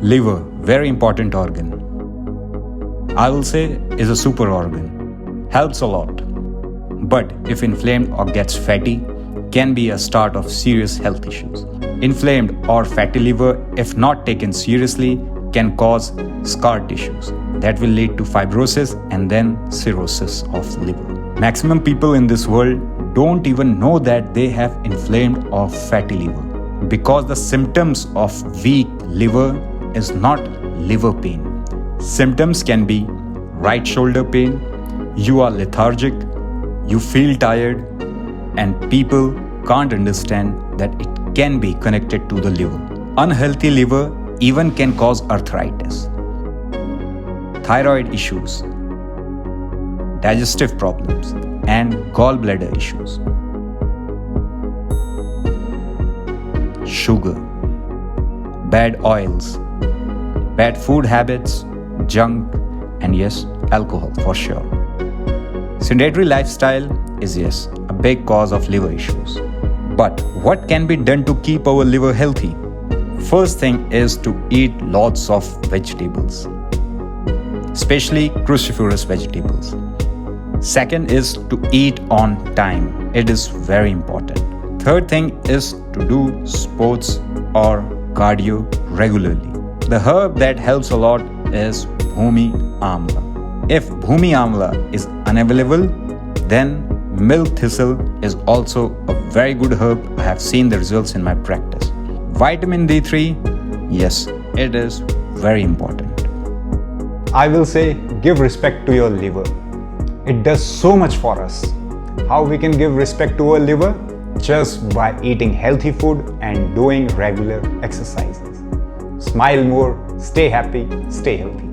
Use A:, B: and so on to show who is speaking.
A: Liver, very important organ. I will say is a super organ. Helps a lot. But if inflamed or gets fatty, can be a start of serious health issues. Inflamed or fatty liver, if not taken seriously, can cause scar tissues that will lead to fibrosis and then cirrhosis of the liver. Maximum people in this world don't even know that they have inflamed or fatty liver because the symptoms of weak liver is not liver pain. Symptoms can be right shoulder pain, you are lethargic, you feel tired, and people can't understand that it can be connected to the liver. Unhealthy liver even can cause arthritis, thyroid issues, digestive problems, and gallbladder issues. Sugar, bad oils, bad food habits, junk, and yes, alcohol for sure. Sedentary lifestyle is yes, a big cause of liver issues. But what can be done to keep our liver healthy? First thing is to eat lots of vegetables, especially cruciferous vegetables. Second is to eat on time. It is very important. Third thing is to do sports or cardio regularly. The herb that helps a lot is Bhoomi Amla. If Bhoomi Amla is unavailable, then milk thistle is also a very good herb. I have seen the results in my practice. Vitamin D3, yes, it is very important.
B: I will say give respect to your liver. It does so much for us. How we can give respect to our liver? Just by eating healthy food and doing regular exercises. Smile more, stay happy, stay healthy.